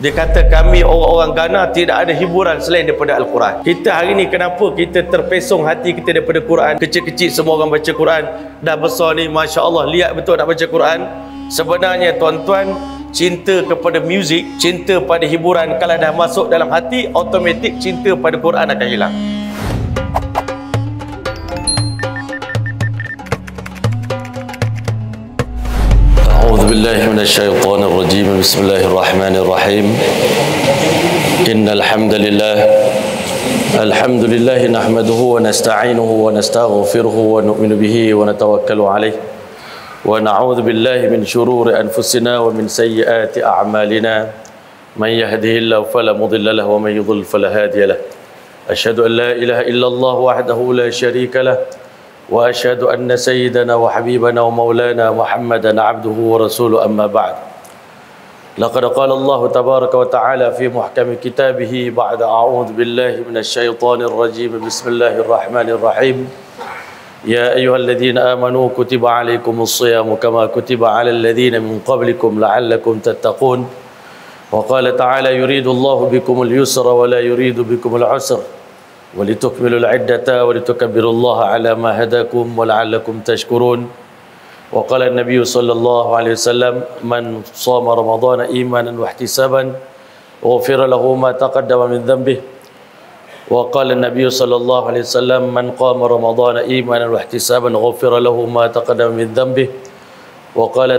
Dia kata kami orang-orang Ghana tidak ada hiburan selain daripada Al-Quran. Kita hari ni kenapa kita terpesong hati kita daripada Quran? Kecil-kecil semua orang baca Quran. Dah besar ni Masya Allah lihat betul nak baca Quran. Sebenarnya tuan-tuan, cinta kepada muzik, cinta pada hiburan kalau dah masuk dalam hati, automatik cinta pada Quran akan hilang. أعوذ بالله من الشيطان الرجيم بسم الله الرحمن الرحيم إن الحمد لله نحمده ونستعينه ونستغفره ونؤمن به ونتوكل عليه ونعوذ بالله من شرور أنفسنا ومن سيئات أعمالنا من يهده الله فلا مضل له ومن يضلل فلا هادي له أشهد أن لا إله إلا الله وحده لا شريك له وأشهد أن سيدنا وحبيبنا ومولانا محمدا عبده ورسوله أما بعد لقد قال الله تبارك وتعالى في محكم كتابه بعد أعوذ بالله من الشيطان الرجيم بسم الله الرحمن الرحيم يا أيها الذين آمنوا كتب عليكم الصيام كما كتب على الذين من قبلكم لعلكم تتقون وقال تعالى يريد الله بكم اليسر ولا يريد بكم العسر ولتكملوا العدة ولتكبروا الله على ما هداكم ولعلكم تشكرون وقال النبي صلى الله عليه وسلم من صام رمضان إيمانا واحتسابا غفر له ما تقدم من ذنبه وقال النبي صلى الله عليه وسلم من قام رمضان إيمانا واحتسابا غفر له ما تقدم من ذنبه وقال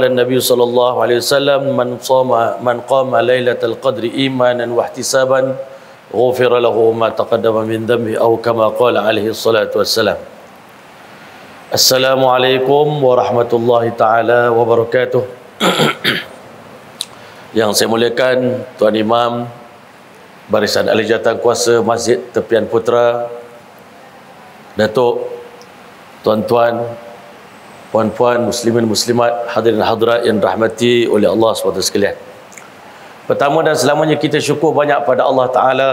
النبي صلى الله عليه وسلم من قام ليلة القدر إيمانا واحتسابا غفر له ما تقدم من ذنبه أو كما قال عليه الصلاة والسلام. Assalamualaikum warahmatullahi taala wabarakatuh. Yang saya muliakan Tuan Imam Barisan Ahli Jawatankuasa Masjid Tepian Putra, Datuk, tuan-tuan, puan-puan, muslimin muslimat, hadirin hadirat yang dirahmati oleh Allah SWT sekalian. Pertama dan selamanya kita syukur banyak pada Allah Ta'ala,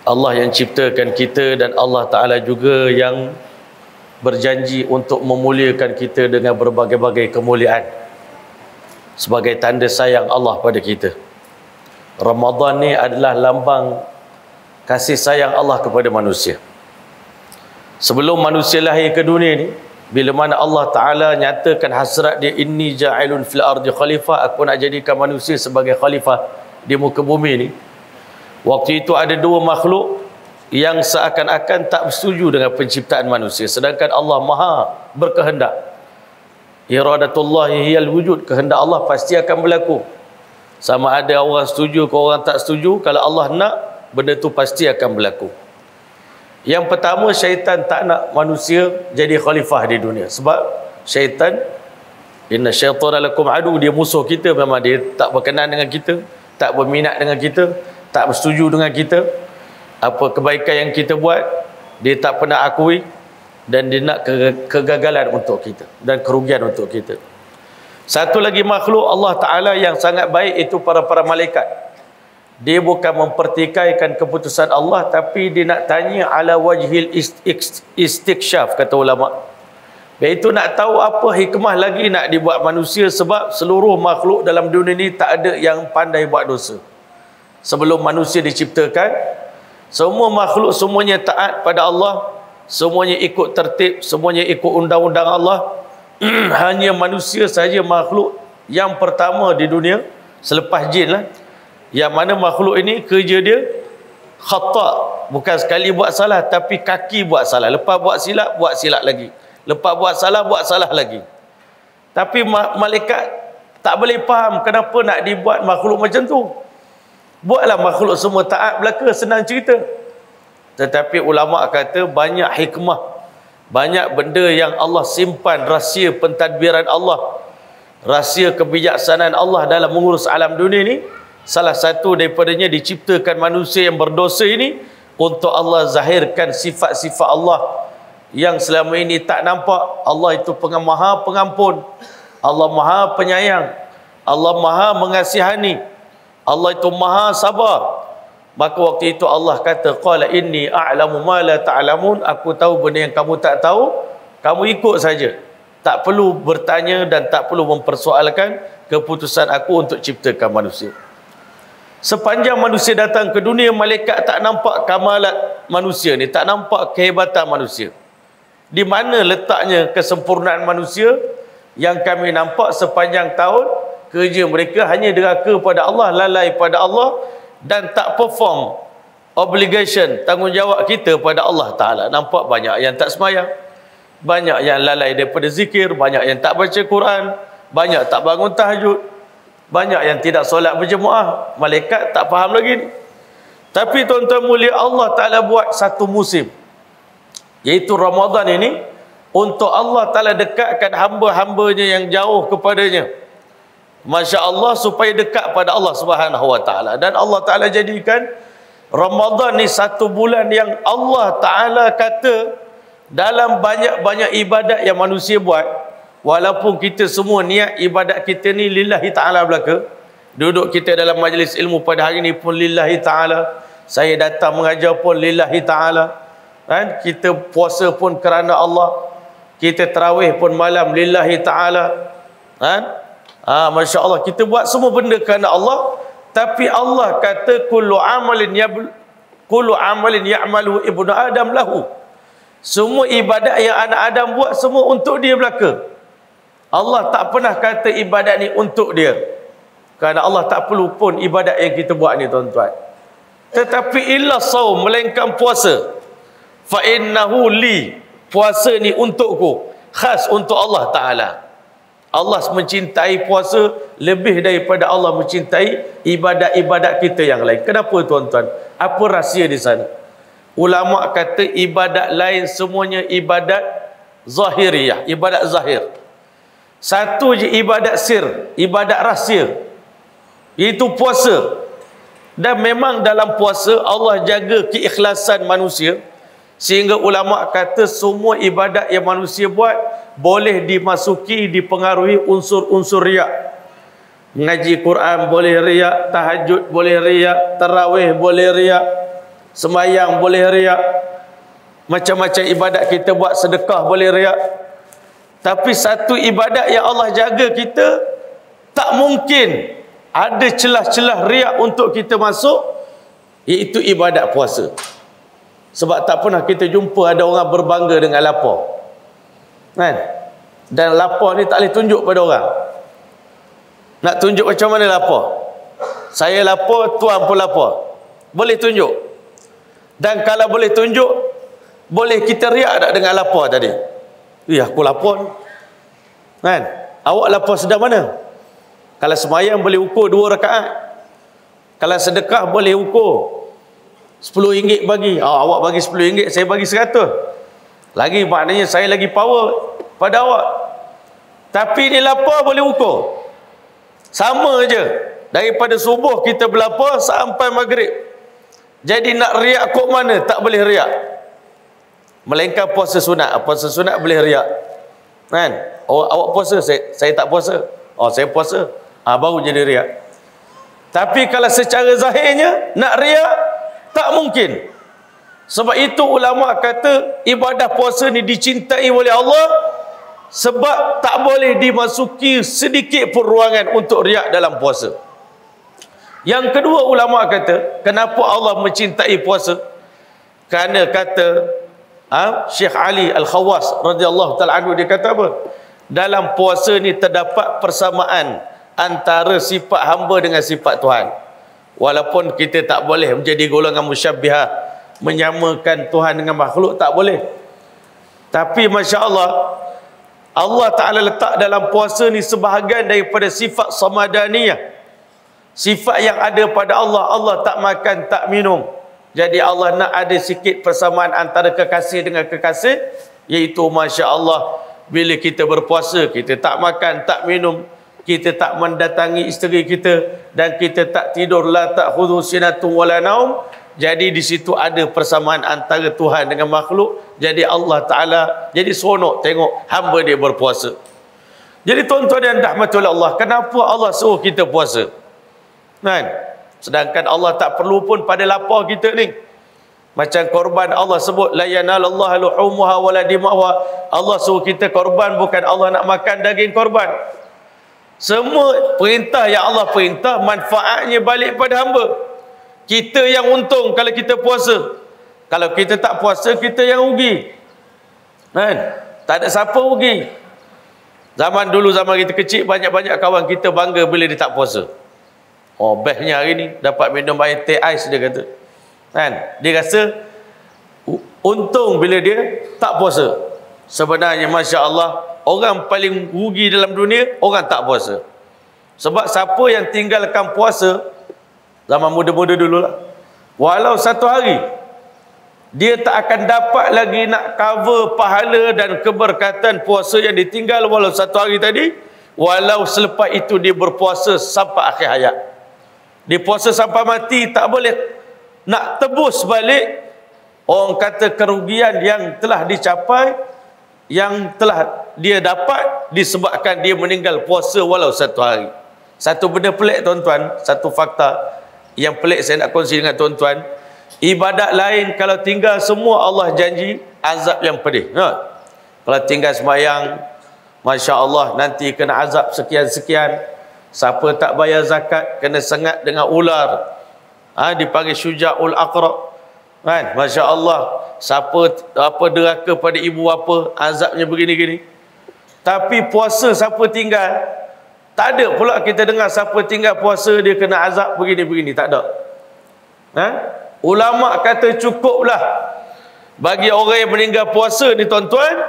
Allah yang ciptakan kita, dan Allah Ta'ala juga yang berjanji untuk memuliakan kita dengan berbagai-bagai kemuliaan sebagai tanda sayang Allah pada kita. Ramadan ni adalah lambang kasih sayang Allah kepada manusia. Sebelum manusia lahir ke dunia ni, bila mana Allah Ta'ala nyatakan hasrat dia, inni ja'ilun fil ardi khalifah, aku nak jadikan manusia sebagai khalifah di muka bumi ni. Waktu itu ada dua makhluk yang seakan-akan tak bersetuju dengan penciptaan manusia, sedangkan Allah Maha berkehendak. Iradatullahi hiyal wujud, kehendak Allah pasti akan berlaku. Sama ada orang setuju ke orang tak setuju, kalau Allah nak, benda tu pasti akan berlaku. Yang pertama, syaitan tak nak manusia jadi khalifah di dunia. Sebab syaitan, inna syaitana lakum adu, dia musuh kita. Memang dia tak berkenan dengan kita, tak berminat dengan kita, tak bersetuju dengan kita. Apa kebaikan yang kita buat, dia tak pernah akui, dan dia nak kegagalan untuk kita dan kerugian untuk kita. Satu lagi makhluk Allah Ta'ala yang sangat baik, itu para malaikat. Dia bukan mempertikaikan keputusan Allah, tapi dia nak tanya ala wajhil istiksyaf, kata ulama'. Iaitu nak tahu apa hikmah lagi nak dibuat manusia, sebab seluruh makhluk dalam dunia ni tak ada yang pandai buat dosa. Sebelum manusia diciptakan, semua makhluk semuanya taat pada Allah, semuanya ikut tertib, semuanya ikut undang-undang Allah. Hanya manusia saja makhluk yang pertama di dunia selepas jin lah, yang mana makhluk ini kerja dia khata', bukan sekali buat salah, tapi kaki buat salah. Lepas buat silap lagi. Lepas buat salah lagi. Tapi malaikat tak boleh faham kenapa nak dibuat makhluk macam tu. Buatlah makhluk semua taat belaka, senang cerita. Tetapi ulama' kata banyak hikmah, banyak benda yang Allah simpan, rahsia pentadbiran Allah, rahsia kebijaksanaan Allah dalam mengurus alam dunia ni. Salah satu daripadanya diciptakan manusia yang berdosa ini untuk Allah zahirkan sifat-sifat Allah yang selama ini tak nampak. Allah itu Maha Pengampun, Allah Maha Penyayang, Allah Maha Mengasihani, Allah itu Maha Sabar. Maka waktu itu Allah kata, qala inni a'lamu ma la ta'lamun, aku tahu benda yang kamu tak tahu, kamu ikut saja. Tak perlu bertanya dan tak perlu mempersoalkan keputusan aku untuk ciptakan manusia. Sepanjang manusia datang ke dunia, malaikat tak nampak kamalat manusia ni, tak nampak kehebatan manusia. Di mana letaknya kesempurnaan manusia? Yang kami nampak sepanjang tahun, kerja mereka hanya deraka pada Allah, lalai pada Allah, dan tak perform obligation, tanggungjawab kita pada Allah Ta'ala. Nampak banyak yang tak semayang, banyak yang lalai daripada zikir, banyak yang tak baca Quran, banyak tak bangun tahajud, banyak yang tidak solat berjemaah. Malaikat tak faham lagi ni. Tapi tuan-tuan mulia, Allah Ta'ala buat satu musim, iaitu Ramadan ini, untuk Allah Ta'ala dekatkan hamba-hambanya yang jauh kepadanya. Masya Allah, supaya dekat pada Allah Subhanahu Wa Ta'ala. Dan Allah Ta'ala jadikan Ramadan ni satu bulan yang Allah Ta'ala kata dalam banyak-banyak ibadat yang manusia buat, walaupun kita semua niat ibadat kita ni lillahi ta'ala belaka, duduk kita dalam majlis ilmu pada hari ni pun lillahi ta'ala, saya datang mengajar pun lillahi ta'ala, kan? Kita puasa pun kerana Allah, kita tarawih pun malam lillahi ta'ala, kan? Masya Allah, kita buat semua benda kerana Allah. Tapi Allah kata kullu amalin ya'malu ibnu Adam lahu. Semua ibadat yang anak Adam buat semua untuk dia belaka. Allah tak pernah kata ibadat ni untuk dia, kerana Allah tak perlu pun ibadat yang kita buat ni tuan-tuan. Tetapi illa saum, melainkan puasa. Fa innahu li, puasa ni untukku, khas untuk Allah Ta'ala. Allah mencintai puasa lebih daripada Allah mencintai ibadat-ibadat kita yang lain. Kenapa tuan-tuan? Apa rahsia di sana? Ulama kata ibadat lain semuanya ibadat zahiriyah, ibadat zahir. Satu je ibadat sir, ibadat rahsia, iaitu puasa. Dan memang dalam puasa Allah jaga keikhlasan manusia, sehingga ulama kata semua ibadat yang manusia buat boleh dimasuki, dipengaruhi unsur-unsur riak. Mengaji Quran boleh riak, tahajud boleh riak, tarawih boleh riak, sembahyang boleh riak, macam-macam ibadat kita buat, sedekah boleh riak. Tapi satu ibadat yang Allah jaga kita, tak mungkin ada celah-celah riak untuk kita masuk, iaitu ibadat puasa. Sebab tak pernah kita jumpa ada orang berbangga dengan lapar, kan? Dan lapar ni tak boleh tunjuk pada orang. Nak tunjuk macam mana lapar? Saya lapar, tuan pun lapar, boleh tunjuk. Dan kalau boleh tunjuk, boleh kita riak tak dengan lapar tadi? Aku lapar, kan? Awak lapar sedang mana? Kalau sembahyang boleh ukur 2 rakaat, kalau sedekah boleh ukur RM10 bagi. Awak bagi RM10, saya bagi 100. Lagi maknanya saya lagi power pada awak. Tapi ni lapar boleh ukur. Sama je. Daripada subuh kita berlapar sampai maghrib. Jadi nak riak kok mana? Tak boleh riak. Melainkan puasa sunat. Puasa sunat boleh riak, kan? Awak puasa, saya tak puasa. Saya puasa. Baru jadi riak. Tapi kalau secara zahirnya nak riak, tak mungkin. Sebab itu ulama kata ibadah puasa ni dicintai oleh Allah, sebab tak boleh dimasuki sedikit pun ruangan untuk riak dalam puasa. Yang kedua, ulama kata kenapa Allah mencintai puasa? Kerana kata Syekh Ali Al-Khawas radhiyallahu ta'ala anhu, dia kata apa? Dalam puasa ni terdapat persamaan antara sifat hamba dengan sifat Tuhan. Walaupun kita tak boleh menjadi golongan musyabbihah, menyamakan Tuhan dengan makhluk, tak boleh. Tapi Masya Allah, Allah Ta'ala letak dalam puasa ni sebahagian daripada sifat samadaniyah, sifat yang ada pada Allah. Allah tak makan, tak minum. Jadi Allah nak ada sikit persamaan antara kekasih dengan kekasih, iaitu Masya Allah, bila kita berpuasa, kita tak makan, tak minum, kita tak mendatangi isteri kita, dan kita tak tidur, la ta'khudhu sinatun wala naum. Jadi di situ ada persamaan antara Tuhan dengan makhluk. Jadi Allah Ta'ala jadi seronok tengok hamba dia berpuasa. Jadi tuan-tuan dan rahmatullah Allah, kenapa Allah suruh kita puasa, kan? Sedangkan Allah tak perlu pun pada lapar kita ni. Macam korban, Allah sebut la yanalallahu luhumuha wala dima'uha. Allah suruh kita korban, bukan Allah nak makan daging korban. Semua perintah yang Allah perintah, manfaatnya balik pada hamba. Kita yang untung kalau kita puasa. Kalau kita tak puasa, kita yang rugi. Kan? Tak ada siapa rugi. Zaman dulu, zaman kita kecil, banyak-banyak kawan kita bangga bila dia tak puasa. Oh, bestnya hari ni dapat minum air teh ais, dia kata. Kan? Dia rasa untung bila dia tak puasa. Sebenarnya Masya Allah, orang paling rugi dalam dunia orang tak puasa. Sebab siapa yang tinggalkan puasa zaman muda-muda dululah, walau satu hari, dia tak akan dapat lagi nak cover pahala dan keberkatan puasa yang ditinggal walau satu hari tadi, walau selepas itu dia berpuasa sampai akhir hayat. Dia puasa sampai mati, tak boleh nak tebus balik. Orang kata kerugian yang telah dicapai, yang telah dia dapat disebabkan dia meninggal puasa walau satu hari. Satu benda pelik tuan-tuan, satu fakta yang pelik saya nak kongsi dengan tuan-tuan. Ibadat lain kalau tinggal semua Allah janji azab yang pedih. Kalau tinggal sembahyang, Masya Allah nanti kena azab sekian-sekian. Siapa tak bayar zakat kena sengat dengan ular. Dipanggil syuja'ul aqra. Kan? Masya Allah. Siapa deraka pada ibu bapa, azabnya begini-gini. Tapi puasa siapa tinggal, tak ada pula kita dengar siapa tinggal puasa dia kena azab begini-begini. Tak ada. Ulama kata cukuplah bagi orang yang meninggal puasa ni tuan-tuan,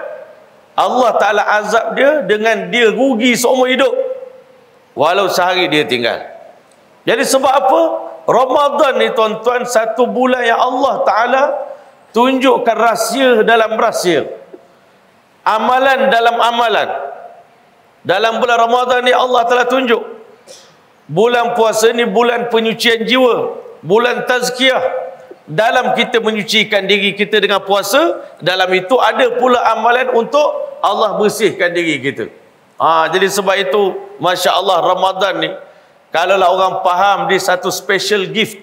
Allah Ta'ala azab dia dengan dia rugi seumur hidup walau sehari dia tinggal. Jadi sebab apa? Ramadan ni tuan-tuan satu bulan yang Allah Ta'ala tunjukkan rahsia dalam rahsia, amalan dalam amalan. Dalam bulan Ramadan ni Allah Ta'ala tunjuk bulan puasa ni bulan penyucian jiwa, bulan tazkiyah. Dalam kita menyucikan diri kita dengan puasa, dalam itu ada pula amalan untuk Allah bersihkan diri kita. Jadi sebab itu Masya Allah Ramadan ni, kalaulah orang faham dia satu special gift,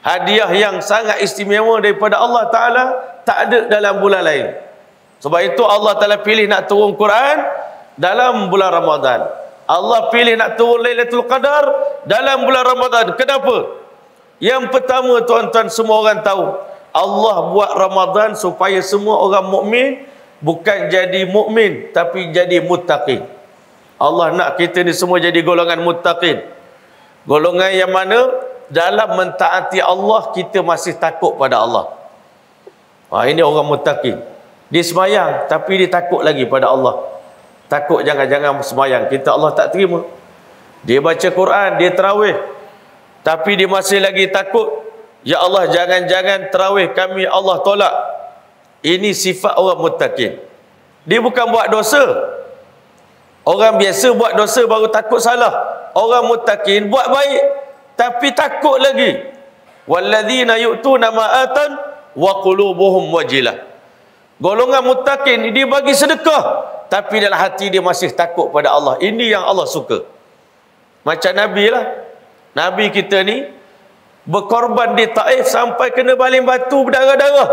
hadiah yang sangat istimewa daripada Allah Ta'ala, tak ada dalam bulan lain. Sebab itu Allah Ta'ala pilih nak turun Quran dalam bulan Ramadan. Allah pilih nak turun Lailatul Qadar dalam bulan Ramadan. Kenapa? Yang pertama tuan-tuan, semua orang tahu Allah buat Ramadan supaya semua orang mukmin bukan jadi mukmin tapi jadi muttaqin. Allah nak kita ni semua jadi golongan muttaqin. Golongan yang mana dalam mentaati Allah kita masih takut pada Allah. Ini orang muttaqin. Dia semayang tapi dia takut lagi pada Allah. Takut jangan-jangan semayang kita Allah tak terima. Dia baca Quran, dia tarawih, tapi dia masih lagi takut, ya Allah jangan-jangan tarawih kami Allah tolak. Ini sifat orang muttaqin. Dia bukan buat dosa. Orang biasa buat dosa baru takut salah. Orang muttaqin buat baik tapi takut lagi. Walladzina yu'tuna ma atan wa qulubuhum wajilah. Golongan muttaqin dia bagi sedekah tapi dalam hati dia masih takut pada Allah. Ini yang Allah suka. Macam Nabi lah. Nabi kita ni berkorban di Taif sampai kena baling batu berdarah-darah.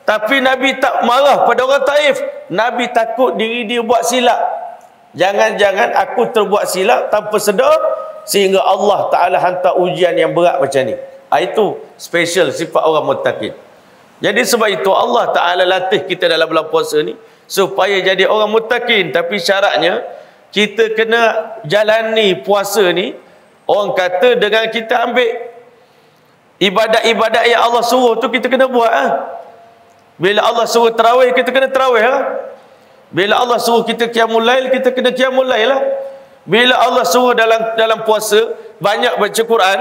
Tapi Nabi tak marah pada orang Taif. Nabi takut diri dia buat silap. Jangan-jangan aku terbuat silap tanpa sedar sehingga Allah Ta'ala hantar ujian yang berat macam ni. Itu special sifat orang muttaqin. Jadi sebab itu Allah Ta'ala latih kita dalam bulan puasa ni supaya jadi orang muttaqin. Tapi syaratnya kita kena jalani puasa ni, orang kata dengan kita ambil ibadat-ibadat yang Allah suruh tu kita kena buat. Bila Allah suruh tarawih, kita kena tarawih. Bila Allah suruh kita qiyamul lail, kita kena qiyamul lail lah. Bila Allah suruh dalam puasa banyak baca Quran,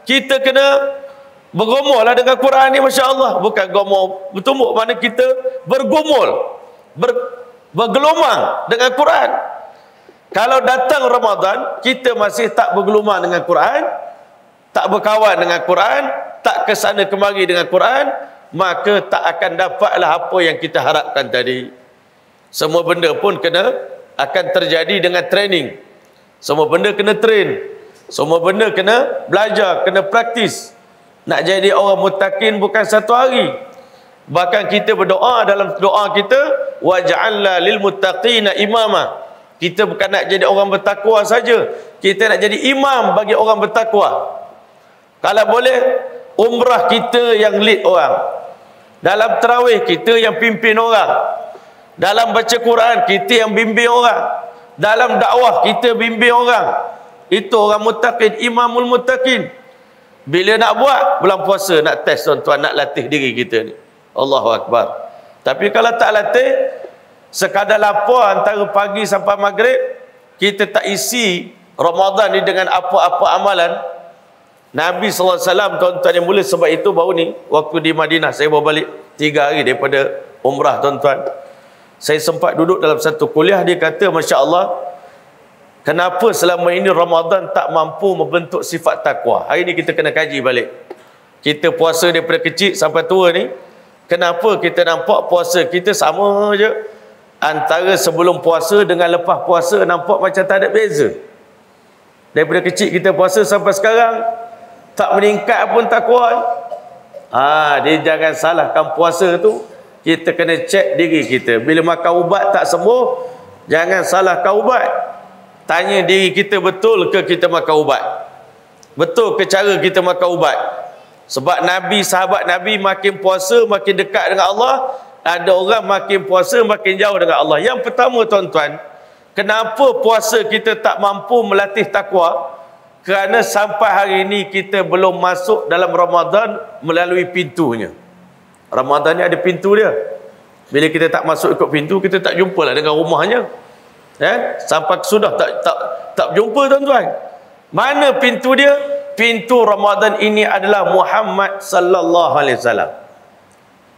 kita kena bergumul lah dengan Quran ni, Masya Allah. Bukan gumul bertumbuk, mana kita bergumul, bergelumang dengan Quran. Kalau datang Ramadan, kita masih tak bergelumang dengan Quran, tak berkawan dengan Quran, tak kesana kemari dengan Quran, maka tak akan dapatlah apa yang kita harapkan tadi. Semua benda pun akan terjadi dengan training. Semua benda kena train. Semua benda kena belajar, kena praktis. Nak jadi orang muttaqin bukan satu hari. Bahkan kita berdoa dalam doa kita, waj'alna lil muttaqina imama. Kita bukan nak jadi orang bertakwa saja, kita nak jadi imam bagi orang bertakwa. Kalau boleh umrah kita yang lead orang, dalam tarawih kita yang pimpin orang, dalam baca Quran kita yang bimbing orang, dalam dakwah kita bimbing orang. Itu orang muttaqin, imamul muttaqin. Bila nak buat bulan puasa, nak test tuan-tuan, nak latih diri kita ni. Allahu Akbar. Tapi kalau tak latih, sekadar lapar antara pagi sampai maghrib, kita tak isi Ramadan ni dengan apa-apa amalan. Nabi SAW, tuan-tuan yang mulia, sebab itu baru ni waktu di Madinah, saya bawa balik 3 hari daripada umrah, tuan-tuan. Saya sempat duduk dalam satu kuliah, dia kata, Masya Allah, kenapa selama ini Ramadan tak mampu membentuk sifat takwa? Hari ni kita kena kaji balik. Kita puasa daripada kecil sampai tua ni, kenapa kita nampak puasa kita sama je? Antara sebelum puasa dengan lepas puasa nampak macam tak ada beza. Daripada kecil kita puasa sampai sekarang, tak meningkat pun takwa. Dia jangan salahkan puasa tu. Kita kena cek diri kita. Bila makan ubat tak sembuh, jangan salahkan ubat. Tanya diri kita, betul ke kita makan ubat? Betul ke cara kita makan ubat? Sebab Nabi, sahabat Nabi makin puasa makin dekat dengan Allah. Ada orang makin puasa makin jauh dengan Allah. Yang pertama, tuan-tuan, kenapa puasa kita tak mampu melatih takwa? Kerana sampai hari ini kita belum masuk dalam Ramadan melalui pintunya. Ramadan ni ada pintu dia. Bila kita tak masuk ikut pintu, kita tak jumpa lah dengan rumahnya. Sampai sudah tak jumpa, tuan-tuan. Mana pintu dia? Pintu Ramadan ini adalah Muhammad sallallahu alaihi wasallam.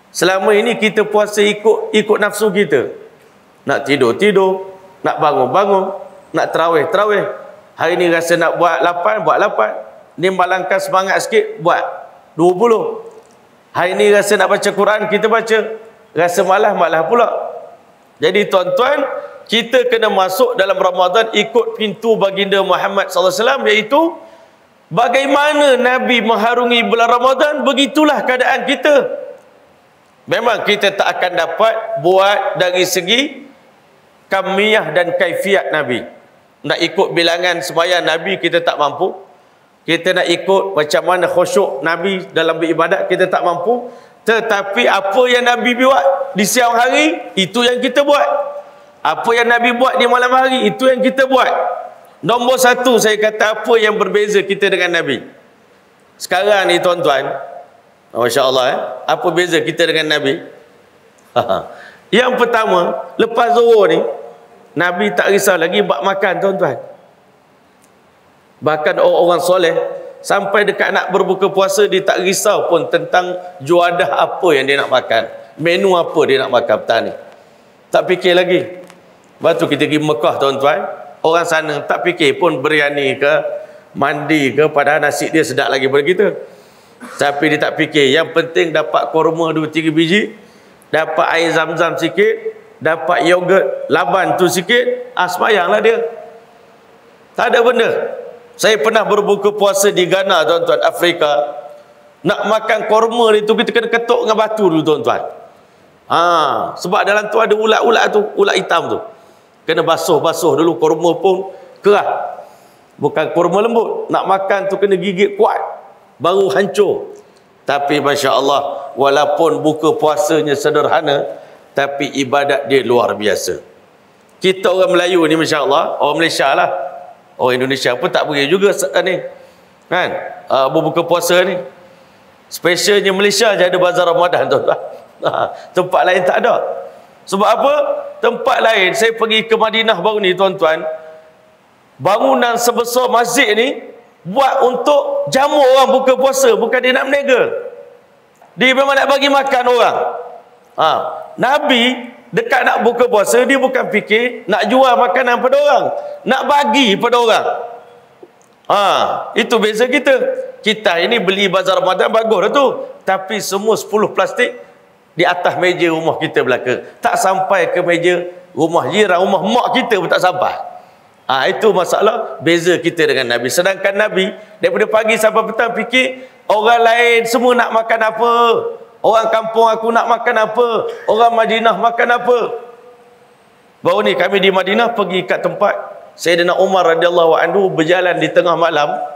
Selama ini kita puasa ikut nafsu kita. Nak tidur, nak bangun, nak tarawih. Hari ni rasa nak buat 8, buat 8. Ni malangkan semangat sikit, buat 20. Hari ni rasa nak baca Quran, kita baca. Rasa malas pula. Jadi tuan-tuan, kita kena masuk dalam Ramadan ikut pintu baginda Muhammad sallallahu alaihi wasallam, iaitu bagaimana Nabi mengharungi bulan Ramadan, begitulah keadaan kita. Memang kita tak akan dapat buat dari segi kamiyah dan kaifiat Nabi. Nak ikut bilangan sembahyang Nabi, kita tak mampu. Kita nak ikut macam mana khusyuk Nabi dalam beribadat, kita tak mampu. Tetapi apa yang Nabi buat di siang hari, itu yang kita buat. Apa yang Nabi buat di malam hari, itu yang kita buat. Nombor satu, saya kata, apa yang berbeza kita dengan Nabi sekarang ni, tuan-tuan? Masya Allah, apa beza kita dengan Nabi? Yang pertama, lepas zuhur ni, Nabi tak risau lagi bab makan, tuan-tuan. Bahkan orang-orang soleh, sampai dekat nak berbuka puasa, dia tak risau pun tentang juadah apa yang dia nak makan, menu apa dia nak makan petang ni. Tak fikir lagi. Lepas tu kita pergi Mekah, tuan-tuan, orang sana tak fikir pun biryani ke, mandi ke, padahal nasi dia sedap lagi pada kita. Tapi dia tak fikir. Yang penting dapat kurma 2-3 biji, dapat air zam-zam sikit, dapat yogurt laban tu sikit, sembayanglah dia. Tak ada benda. Saya pernah berbuka puasa di Ghana, tuan-tuan, Afrika. Nak makan kurma itu, kita kena ketuk dengan batu dulu, tuan-tuan. Sebab dalam tu ada ulat-ulat tu, ulat hitam tu. Kena basuh-basuh dulu, kurma pun kerah. Bukan kurma lembut. Nak makan tu kena gigit kuat, baru hancur. Tapi Masya Allah, walaupun buka puasanya sederhana, tapi ibadat dia luar biasa. Kita orang Melayu ni, Masya Allah, orang Malaysia lah, orang Indonesia pun tak boleh juga ni, kan, berbuka puasa ni. Specialnya Malaysia je ada bazar Ramadan, tuan-tuan. Tempat lain tak ada. Sebab apa? Tempat lain, saya pergi ke Madinah baru ni, tuan-tuan, bangunan sebesar masjid ni buat untuk jamu orang buka puasa, bukan dia nak berniaga. Dia memang nak bagi makan orang. Nabi dekat nak buka puasa, dia bukan fikir nak jual makanan pada orang, nak bagi pada orang. Itu beza kita. Kita ini beli bazar Ramadan bagus dah tu, tapi semua 10 plastik di atas meja rumah kita belaka. Tak sampai ke meja rumah jiran, rumah mak kita pun tak sampai. Itu masalah beza kita dengan Nabi. Sedangkan Nabi daripada pagi sampai petang fikir orang lain semua nak makan apa, orang kampung aku nak makan apa, orang Madinah makan apa. Baru ni kami di Madinah pergi kat tempat Sayyidina Umar radhiyallahu anhu, berjalan di tengah malam.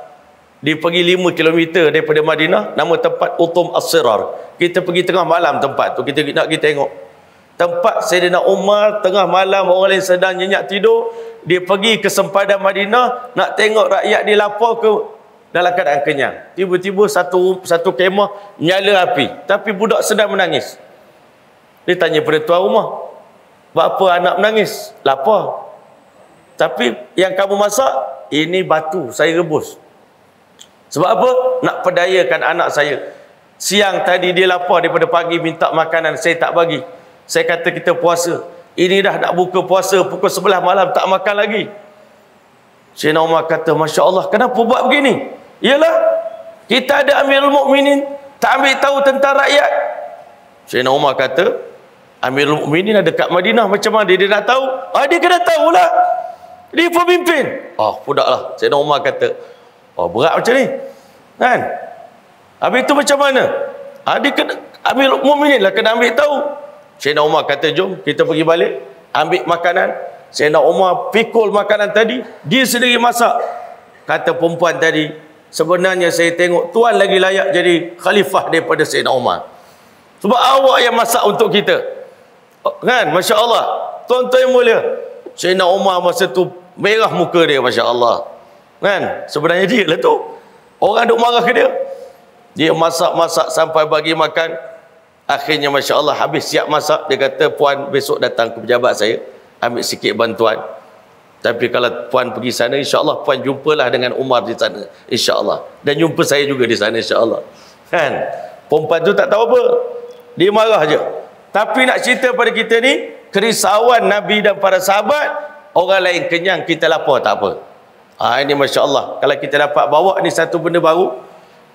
Dia pergi 5 km daripada Madinah, nama tempat Utum As-Sirar. Kita pergi tengah malam tempat tu, kita nak pergi tengok. Tempat Sayyidina Umar, tengah malam orang lain sedang nyenyak tidur, dia pergi ke sempadan Madinah, nak tengok rakyat dia lapar ke dalam keadaan kenyang. Tiba-tiba satu kemah nyala api, tapi budak sedang menangis. Dia tanya pada tuan rumah, "Apa anak menangis?" "Lapar." "Tapi yang kamu masak?" "Ini batu saya rebus." "Sebab apa?" "Nak perdayakan anak saya. Siang tadi dia lapar daripada pagi minta makanan, saya tak bagi. Saya kata kita puasa. Ini dah nak buka puasa, pukul 11 malam tak makan lagi." Sayyidina Umar kata, "Masya Allah, kenapa buat begini?" "Yalah, kita ada Amirul Mukminin, tak ambil tahu tentang rakyat." Sayyidina Umar kata, "Amirul Mukminin ada kat Madinah, macam mana dia nak tahu?" "Dia kena tahulah. Dia pemimpin." Budaklah. Sayyidina Umar kata, berat macam ni. Kan? Habis itu macam mana? Dia kena, Amirul Mukminin lah kena ambil tahu. Sayyidina Umar kata, "Jom kita pergi balik, ambil makanan." Sayyidina Umar pikul makanan tadi, dia sendiri masak. Kata perempuan tadi, "Sebenarnya saya tengok tuan lagi layak jadi khalifah daripada Sayyidina Umar. Sebab awak yang masak untuk kita." Kan? Masya Allah. Tuan-tuan yang mulia, Sayyidina Umar masa tu merah muka dia, Masya Allah. Kan? Sebenarnya dia lah tu. Orang duk marah ke dia. Dia masak-masak sampai bagi makan. Akhirnya Masya Allah habis siap masak. Dia kata, "Puan besok datang ke pejabat saya, ambil sikit bantuan. Tapi kalau puan pergi sana, insya-Allah puan jumpalah dengan Umar di sana, insya-Allah. Dan jumpa saya juga di sana, insya-Allah." Kan? Perempuan tu tak tahu apa. Dia marah je. Tapi nak cerita pada kita ni, kerisauan Nabi dan para sahabat, orang lain kenyang, kita lapar tak apa. Ini Masya Allah. Kalau kita dapat bawa ni satu benda baru.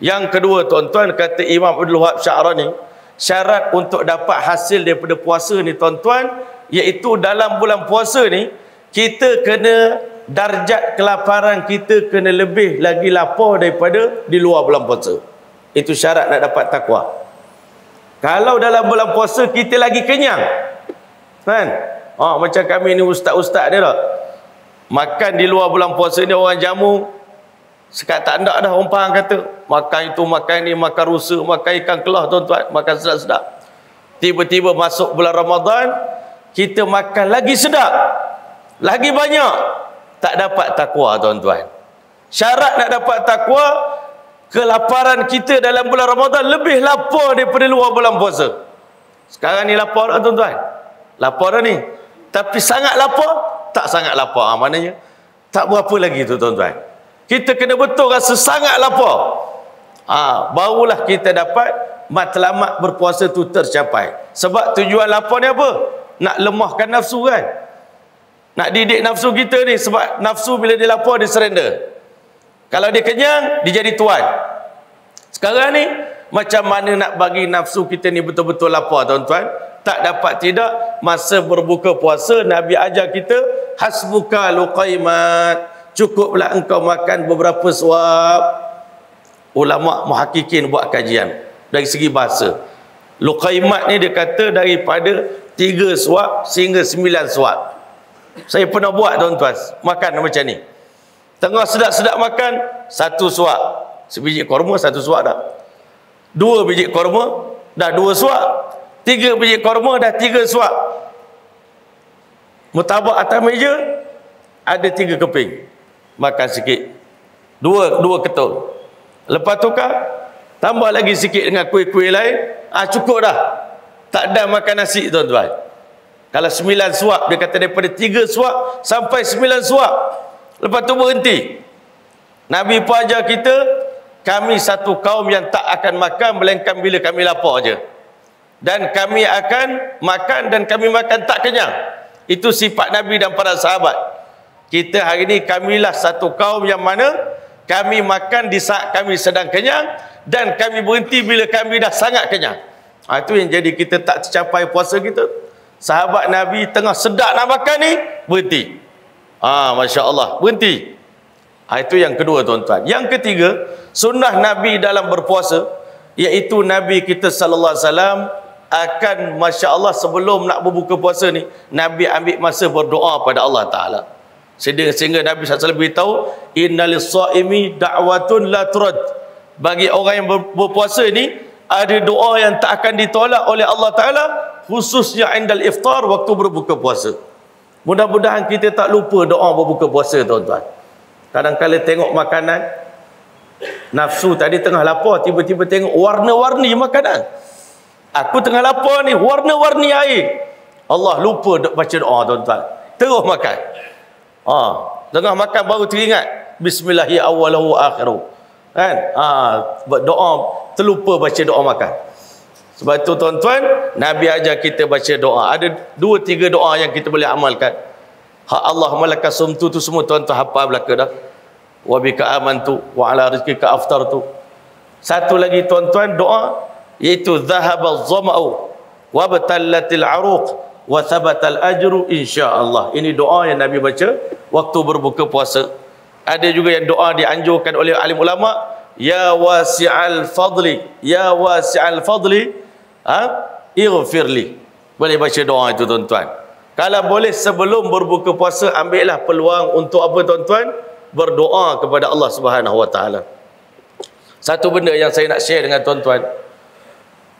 Yang kedua, tuan-tuan, kata Imam Abdul Wahab Sya'rani, syarat untuk dapat hasil daripada puasa ni, tuan-tuan, iaitu dalam bulan puasa ni, kita kena darjat kelaparan kita kena lebih lagi lapar daripada di luar bulan puasa. Itu syarat nak dapat takwa. Kalau dalam bulan puasa kita lagi kenyang, kan? Macam kami ni ustaz-ustaz dia tak, makan di luar bulan puasa ni orang jamu sekat tak nak dah. Orang faham kata makan itu, makan ni, makan rusa, makan ikan kelah, tuan-tuan, makan sedap-sedap. Tiba-tiba masuk bulan Ramadan, kita makan lagi sedap, lagi banyak, tak dapat takwa, tuan-tuan. Syarat nak dapat takwa, kelaparan kita dalam bulan Ramadan lebih lapar daripada luar bulan puasa. Sekarang ni lapar tak, tuan-tuan? Lapar dah ni. Tapi sangat lapar? Tak sangat lapar. Maknanya tak berapa lagi tu, tuan-tuan. Kita kena betul rasa sangat lapar. Barulah kita dapat matlamat berpuasa tu tercapai. Sebab tujuan lapar ni apa? Nak lemahkan nafsu, kan? Nak didik nafsu kita ni. Sebab nafsu bila dia lapar, dia surrender. Kalau dia kenyang, dia jadi tuan. Sekarang ni, macam mana nak bagi nafsu kita ni betul-betul lapar, tuan-tuan? Tak dapat tidak, masa berbuka puasa, Nabi ajar kita, hasbuka luqaimat. Cukuplah engkau makan beberapa suap. Ulama muhakkikin buat kajian dari segi bahasa. Luqaimat ni dia kata daripada 3 suap sehingga 9 suap. Saya pernah buat, tuan-tuan, makan macam ni. Tengah sedap-sedap makan, 1 suap. Sebiji korma 1 suap dah. 2 biji korma dah 2 suap. 3 biji korma dah 3 suap. Mutabak atas meja ada 3 keping. Makan sikit. 2 ketul. Lepas tukar, tambah lagi sikit dengan kuih-kuih lain. Cukup dah. Tak ada makan nasi, tuan-tuan. Kalau 9 suap, dia kata daripada 3 suap sampai 9 suap. Lepas tu berhenti. Nabi pun ajar kita, kami satu kaum yang tak akan makan melainkan bila kami lapar je. Dan kami akan makan dan kami makan tak kenyang. Itu sifat Nabi dan para sahabat. Kita hari ini, kamilah satu kaum yang mana kami makan di saat kami sedang kenyang dan kami berhenti bila kami dah sangat kenyang. Itu yang jadi kita tak tercapai puasa kita. Sahabat Nabi tengah sedap nak makan ni, berhenti. Masya Allah, berhenti. Itu yang kedua, tuan-tuan. Yang ketiga, sunnah Nabi dalam berpuasa, iaitu Nabi kita sallallahu alaihi wasallam akan, Masya Allah, sebelum nak berbuka puasa ni, Nabi ambil masa berdoa pada Allah Ta'ala. Sehingga Nabi SAW beritahu, innalis saimi da'watun la turad. Bagi orang yang berpuasa ini ada doa yang tak akan ditolak oleh Allah Ta'ala, khususnya indal iftar, waktu berbuka puasa. Mudah-mudahan kita tak lupa doa berbuka puasa, tuan-tuan. Kadang-kadang tengok makanan, nafsu tadi tengah lapar, tiba-tiba tengok warna-warni makanan. Aku tengah lapar ni, warna-warni air. Allah lupa baca doa, tuan-tuan. Terus makan. Tengah makan baru teringat bismillahi awwalahu akhiru. Kan? Doa, terlupa baca doa makan. Sebab itu tuan-tuan, Nabi ajar kita baca doa. Ada 2-3 doa yang kita boleh amalkan. Allahumma laka sumtu tu semua tuan-tuan hafal belaka dah. Wa bika amantu wa ala rizqika aftartu. Satu lagi tuan-tuan doa, iaitu zahabal zama'u wa batallatil aruq wa thabatal ajru insya-Allah. Ini doa yang Nabi baca waktu berbuka puasa. Ada juga yang doa dianjurkan oleh alim ulama, ya wasi'al fadli, ya wasi'al fadli, ighfirli. Boleh baca doa itu tuan-tuan. Kalau boleh sebelum berbuka puasa, ambillah peluang untuk apa tuan-tuan? Berdoa kepada Allah Subhanahu Wa Taala. Satu benda yang saya nak share dengan tuan-tuan,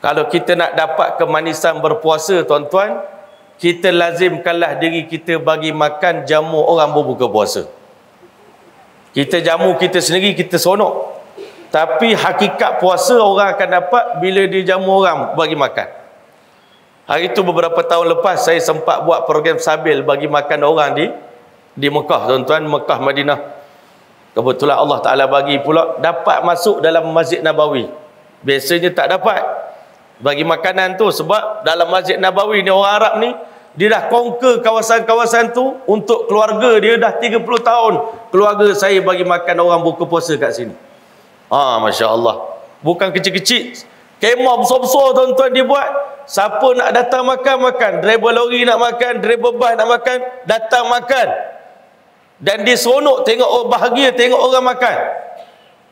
kalau kita nak dapat kemanisan berpuasa tuan-tuan, kita lazimkanlah diri kita bagi makan jamu orang berbuka puasa. Kita jamu kita sendiri, kita seronok. Tapi hakikat puasa orang akan dapat bila dia jamu orang bagi makan. Hari itu beberapa tahun lepas saya sempat buat program sabil bagi makan orang di Mekah tuan-tuan, Mekah Madinah. Kebetulan Allah Ta'ala bagi pula dapat masuk dalam Masjid Nabawi. Biasanya tak dapat bagi makanan tu, sebab dalam Masjid Nabawi ni orang Arab ni, dia dah conquer kawasan-kawasan tu untuk keluarga dia. Dah 30 tahun keluarga saya bagi makan orang buka puasa kat sini. Masya Allah. Bukan kecil-kecil, kemah besar-besar tuan-tuan dia buat. Siapa nak datang makan, driver lori nak makan, driver bas nak makan, datang makan. Dan dia seronok tengok orang bahagia, tengok orang makan.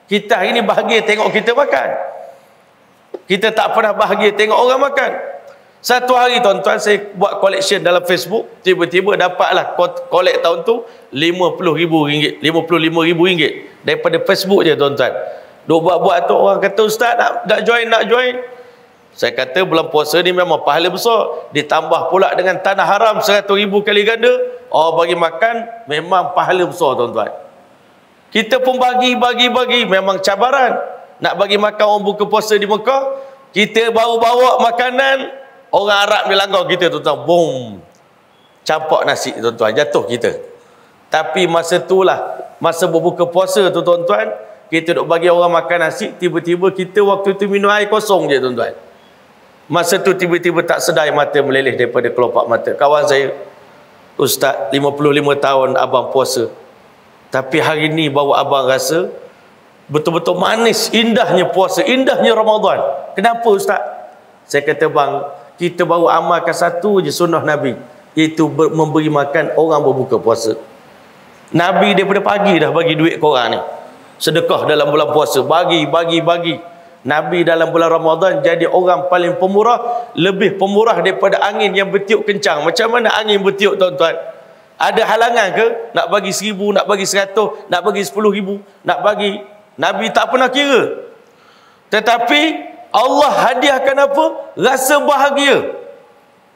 Kita hari ni bahagia tengok kita makan. Kita tak pernah bahagia tengok orang makan. Satu hari tuan-tuan saya buat collection dalam Facebook, tiba-tiba dapatlah collect tahun tu RM50,000, RM55,000 daripada Facebook je tuan-tuan. Duk buat-buat tu orang kata, ustaz nak join. Saya kata bulan puasa ni memang pahala besar, ditambah pula dengan tanah haram 100,000 kali ganda. Bagi makan memang pahala besar tuan-tuan. Kita pun bagi, memang cabaran. Nak bagi makan orang buka puasa di Mekah, kita baru bawa makanan, orang Arab ni langgar kita tuan-tuan. Boom, campak nasi tuan-tuan, jatuh kita. Tapi masa itulah, masa berbuka puasa tu tuan-tuan, kita duk bagi orang makan nasi, tiba-tiba kita waktu tu minum air kosong je tuan-tuan. Masa tu tiba-tiba tak sedar mata meleleh daripada kelopak mata. Kawan saya, ustaz 55 tahun abang puasa, tapi hari ni baru abang rasa betul-betul manis, indahnya puasa, indahnya Ramadan. Kenapa ustaz? Saya kata, bang, kita baru amalkan satu je sunnah Nabi, iaitu memberi makan orang berbuka puasa. Nabi daripada pagi dah bagi duit korang ni, sedekah dalam bulan puasa, bagi. Nabi dalam bulan Ramadan jadi orang paling pemurah, lebih pemurah daripada angin yang bertiup kencang. Macam mana angin bertiup tuan-tuan? Ada halangan ke? Nak bagi 1,000, nak bagi 100, nak bagi 10,000, nak bagi, Nabi tak pernah kira. Tetapi Allah hadiahkan apa? Rasa bahagia.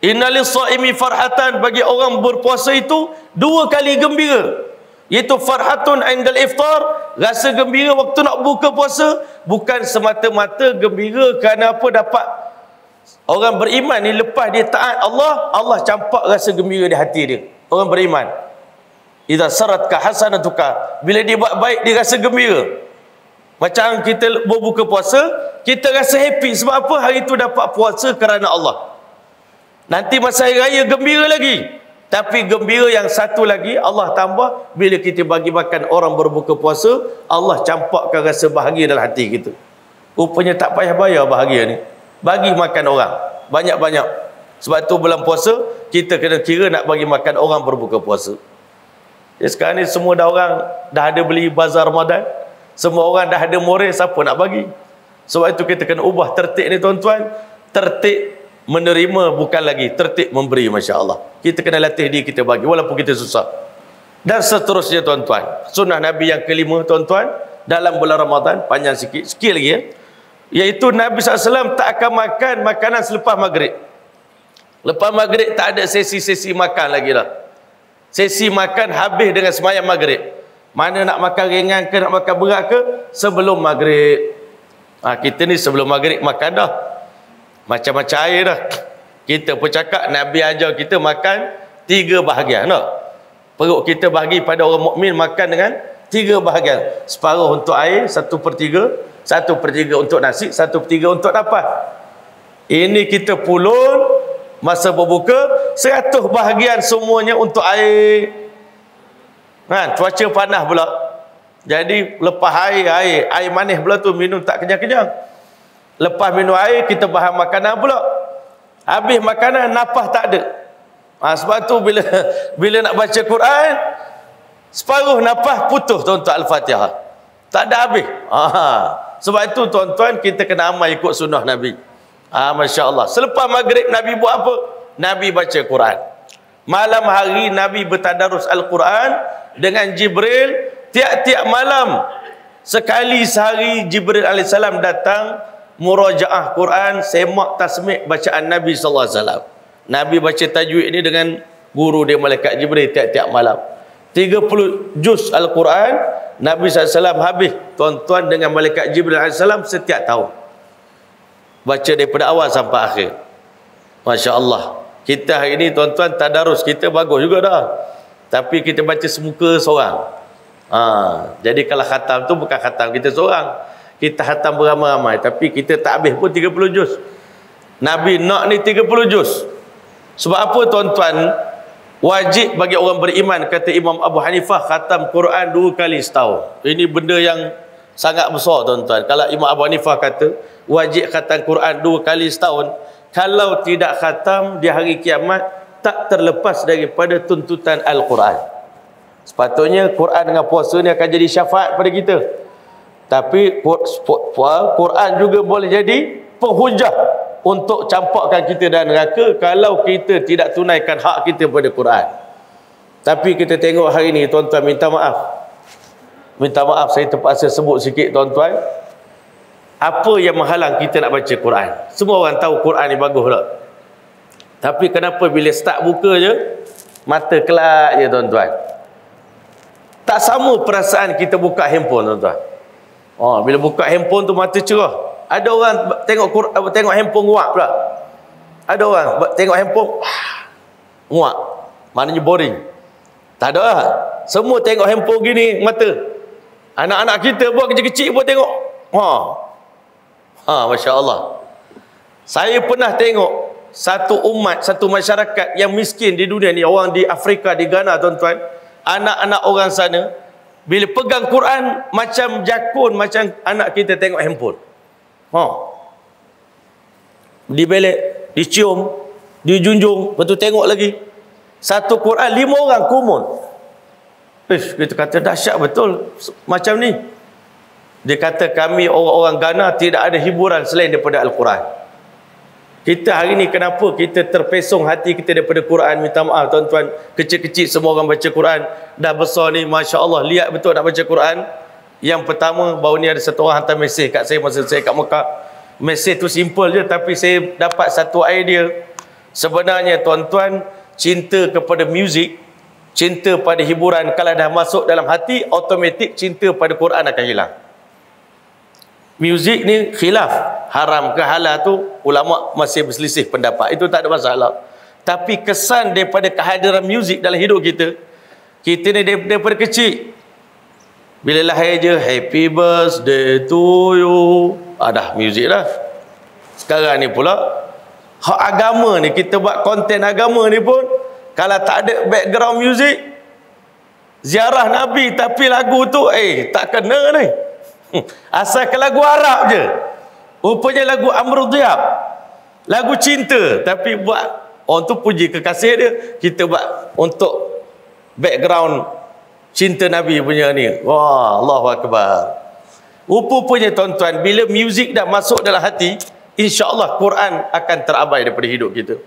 Innalis saimi farhatan, bagi orang berpuasa itu 2 kali gembira, iaitu farhatun indal iftar, rasa gembira waktu nak buka puasa. Bukan semata-mata gembira kerana apa, dapat. Orang beriman ni lepas dia taat Allah, Allah campak rasa gembira di hati dia. Orang beriman, idza saratka hasanatuka, bila dia buat baik dia rasa gembira. Macam kita berbuka puasa, kita rasa happy. Sebab apa? Hari tu dapat puasa kerana Allah. Nanti masa hari raya gembira lagi. Tapi gembira yang satu lagi Allah tambah, bila kita bagi makan orang berbuka puasa, Allah campakkan rasa bahagia dalam hati kita. Rupanya tak payah bayar bahagia ni, bagi makan orang banyak-banyak. Sebab tu bulan puasa kita kena kira nak bagi makan orang berbuka puasa. Sekarang ni semua orang dah ada beli bazar Ramadan, semua orang dah ada moral, siapa nak bagi? Sebab itu kita kena ubah tertib ni tuan-tuan. Tertib menerima, bukan lagi tertib memberi. Masya Allah, kita kena latih diri kita bagi, walaupun kita susah. Dan seterusnya tuan-tuan. Sunnah Nabi yang kelima tuan-tuan, dalam bulan Ramadan, panjang sikit lagi ya, iaitu Nabi SAW tak akan makan makanan selepas maghrib. Lepas maghrib tak ada sesi-sesi makan lagi dah. Sesi makan habis dengan sembahyang maghrib. Mana nak makan ringan ke, nak makan berat ke, sebelum maghrib. Kita ni sebelum maghrib makan dah. Macam-macam air dah. Kita pun cakap Nabi ajar kita makan 3 bahagian. No? Perut kita bagi pada orang mukmin makan dengan 3 bahagian. Separuh untuk air, 1/3, 1/3 untuk nasi, 1/3 untuk nafas. Ini kita pulun masa berbuka, 100 bahagian semuanya untuk air. Cuaca panas pula. Jadi lepas air manis pula tu minum tak kenyang-kenyang. Lepas minum air kita bahan makanan pula. Habis makanan nafas tak ada. Sebab tu bila nak baca Quran, separuh nafas putus tuan-tuan Al-Fatihah. Tak ada habis. Sebab itu tuan-tuan kita kena amal ikut sunnah Nabi. Masya Allah. Selepas maghrib Nabi buat apa? Nabi baca Quran. Malam hari Nabi bertadarus Al-Quran dengan Jibril. Tiap-tiap malam sekali sehari Jibril AS datang murajaah Quran, semak tasmih bacaan Nabi SAW. Nabi baca tajwid ini dengan guru dia malaikat Jibril tiap-tiap malam. 30 juz Al-Quran Nabi SAW habis tuan-tuan dengan malaikat Jibril AS setiap tahun. Baca daripada awal sampai akhir. Masya Allah. Kita hari ini tuan-tuan tadarus kita bagus juga dah. Tapi kita baca semuka seorang. Jadi kalau khatam tu bukan khatam kita seorang. Kita khatam beramai-ramai. Tapi kita tak habis pun 30 juz. Nabi nak ni 30 juz. Sebab apa tuan-tuan? Wajib bagi orang beriman, kata Imam Abu Hanifah, khatam Quran 2 kali setahun. Ini benda yang sangat besar tuan-tuan. Kalau Imam Abu Hanifah kata wajib khatam Quran 2 kali setahun, kalau tidak khatam di hari kiamat tak terlepas daripada tuntutan Al-Quran. Sepatutnya Quran dengan puasa ni akan jadi syafaat pada kita. Tapi Quran juga boleh jadi penghujah untuk campakkan kita dalam neraka kalau kita tidak tunaikan hak kita pada Quran. Tapi kita tengok hari ni tuan-tuan, minta maaf. Minta maaf saya terpaksa sebut sikit tuan-tuan. Apa yang menghalang kita nak baca Quran? Semua orang tahu Quran ni bagus tak? Tapi kenapa bila start buka je mata kelak je tuan-tuan? Tak sama perasaan kita buka handphone tuan-tuan. Bila buka handphone tu mata cerah. Ada orang tengok handphone nguak pula. Ada orang tengok handphone nguak. Maknanya boring. Tak ada lah. Semua tengok handphone gini mata. Anak-anak kita buat kecil-kecil pun tengok. Masya Allah. Saya pernah tengok satu umat, satu masyarakat yang miskin di dunia ni, orang di Afrika, di Ghana tuan-tuan. Anak-anak orang sana bila pegang Quran macam jakun, macam anak kita tengok handphone. Dibelek, dicium, dijunjung, lepas tu tengok lagi. Satu Quran 5 orang kumun. Kita kata dahsyat betul macam ni. Dia kata kami orang-orang Ghana tidak ada hiburan selain daripada Al-Quran. Kita hari ni kenapa kita terpesong hati kita daripada Quran? Minta maaf tuan-tuan, kecil-kecil semua orang baca Quran. Dah besar ni Masya Allah lihat betul nak baca Quran. Yang pertama, baru ni ada satu orang hantar mesej kat saya masa saya kat Mekah. Mesej tu simple je, tapi saya dapat satu idea. Sebenarnya tuan-tuan, cinta kepada muzik, cinta pada hiburan, kalau dah masuk dalam hati, automatik cinta pada Quran akan hilang. Muzik ni khilaf, haram ke halal tu ulama masih berselisih pendapat, itu tak ada masalah. Tapi kesan daripada kehadiran muzik dalam hidup kita ni daripada kecil, bila lahir je happy birthday to you, dah muzik dah. Sekarang ni pula hak agama ni, kita buat konten agama ni pun kalau tak ada background muzik, ziarah Nabi tapi lagu tu tak kena ni. Asalkan lagu Arab je, rupanya lagu Amr Diyab, lagu cinta, tapi buat orang tu puji kekasih dia, kita buat untuk background cinta Nabi punya ni. Wah, Allahu Akbar. Rupanya tuan-tuan, bila muzik dah masuk dalam hati, insya-Allah Quran akan terabai daripada hidup kita.